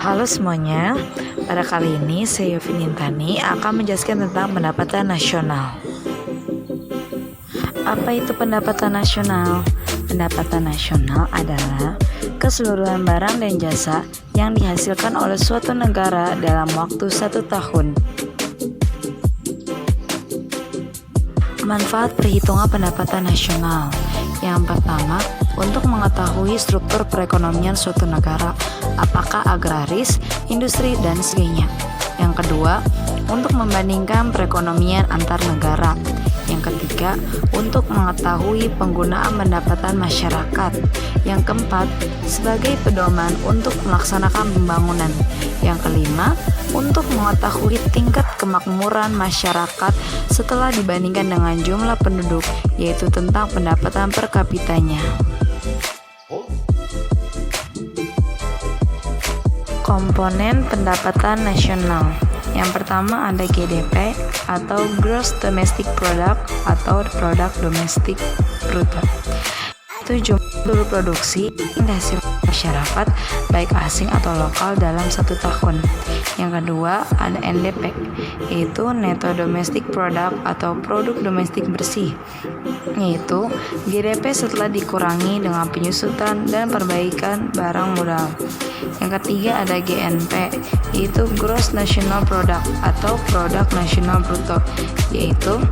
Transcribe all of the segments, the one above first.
Halo semuanya, pada kali ini saya Yofi Nintani akan menjelaskan tentang pendapatan nasional. Apa itu pendapatan nasional? Pendapatan nasional adalah keseluruhan barang dan jasa yang dihasilkan oleh suatu negara dalam waktu 1 tahun. Manfaat perhitungan pendapatan nasional. Yang pertama, untuk mengetahui struktur perekonomian suatu negara, apakah agraris, industri, dan sebagainya. Yang kedua, untuk membandingkan perekonomian antar negara. Yang ketiga, untuk mengetahui penggunaan pendapatan masyarakat. Yang keempat, sebagai pedoman untuk melaksanakan pembangunan. Yang kelima, untuk mengetahui tingkat kemakmuran masyarakat setelah dibandingkan dengan jumlah penduduk, yaitu tentang pendapatan per kapitanya. Komponen pendapatan nasional. Yang pertama ada GDP atau Gross Domestic Product atau Produk Domestik Bruto. Itu jumlah produksi yang dihasilkan masyarakat baik asing atau lokal dalam 1 tahun. Yang kedua ada NDP, yaitu Netto Domestic Product atau Produk Domestik Bersih, yaitu GDP setelah dikurangi dengan penyusutan dan perbaikan barang modal. Yang ketiga ada GNP, yaitu Gross National Product atau Produk Nasional Bruto, yaitu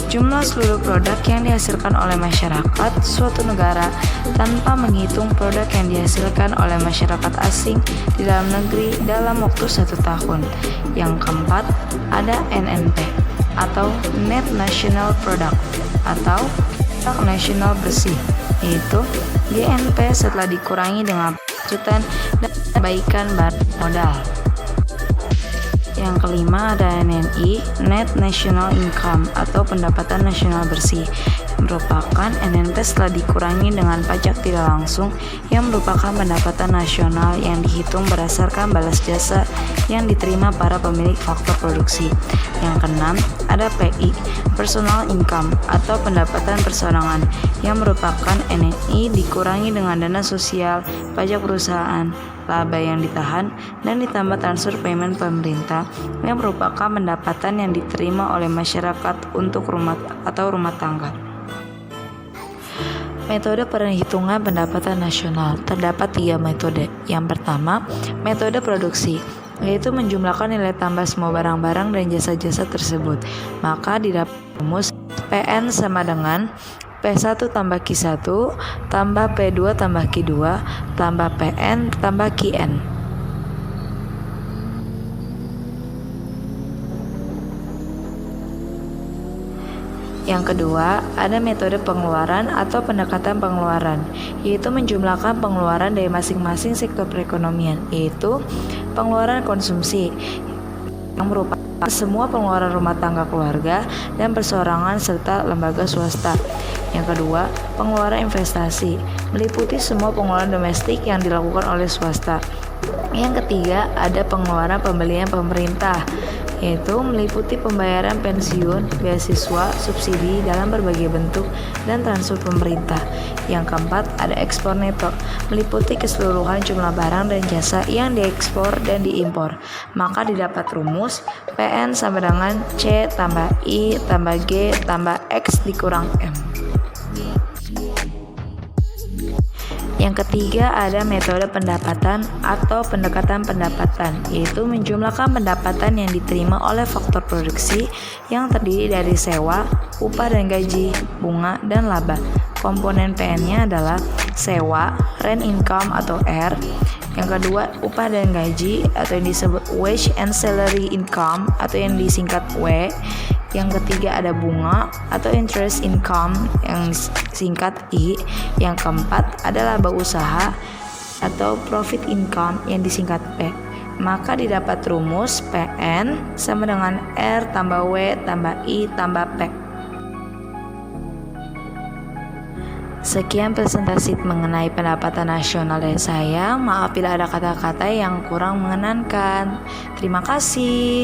jumlah seluruh produk yang dihasilkan oleh masyarakat suatu negara tanpa menghitung produk yang dihasilkan oleh masyarakat asing di dalam negeri dalam waktu 1 tahun. Yang keempat ada NNP atau Net National Product atau Produk Nasional Bersih, yaitu GNP setelah dikurangi dengan penyusutan dan perbaikan barang modal. Yang kelima ada NNI, Net National Income atau pendapatan nasional bersih, yang merupakan NNP setelah dikurangi dengan pajak tidak langsung, yang merupakan pendapatan nasional yang dihitung berdasarkan balas jasa yang diterima para pemilik faktor produksi. Yang keenam ada PI, Personal Income atau pendapatan persorangan, yang merupakan NNI dikurangi dengan dana sosial, pajak perusahaan, laba yang ditahan, dan ditambah transfer payment pemerintah, yang merupakan pendapatan yang diterima oleh masyarakat untuk rumah tangga. Metode perhitungan pendapatan nasional. Terdapat 3 metode. Yang pertama, metode produksi, yaitu menjumlahkan nilai tambah semua barang-barang dan jasa-jasa tersebut. Maka didapat rumus PN sama dengan P1 tambah Q1 tambah P2 tambah Q2 tambah PN tambah QN. Yang kedua, ada metode pengeluaran atau pendekatan pengeluaran, yaitu menjumlahkan pengeluaran dari masing-masing sektor perekonomian, yaitu pengeluaran konsumsi, yang merupakan semua pengeluaran rumah tangga keluarga dan perseorangan serta lembaga swasta. Yang kedua, pengeluaran investasi, meliputi semua pengeluaran domestik yang dilakukan oleh swasta. Yang ketiga, ada pengeluaran pembelian pemerintah, yaitu meliputi pembayaran pensiun, beasiswa, subsidi dalam berbagai bentuk, dan transfer pemerintah. Yang keempat, ada ekspor neto, meliputi keseluruhan jumlah barang dan jasa yang diekspor dan diimpor. Maka didapat rumus PN sama dengan C tambah I tambah G tambah X dikurang M. Yang ketiga ada metode pendapatan atau pendekatan pendapatan, yaitu menjumlahkan pendapatan yang diterima oleh faktor produksi yang terdiri dari sewa, upah dan gaji, bunga, dan laba. Komponen PN-nya adalah sewa, rent income atau R. Yang kedua, upah dan gaji atau yang disebut wage and salary income atau yang disingkat W. Yang ketiga ada bunga atau interest income yang disingkat I. Yang keempat ada laba usaha atau profit income yang disingkat P. Maka didapat rumus PN sama dengan R tambah W tambah I tambah P. Sekian presentasi mengenai pendapatan nasional dari saya. Maaf bila ada kata-kata yang kurang mengenankan. Terima kasih.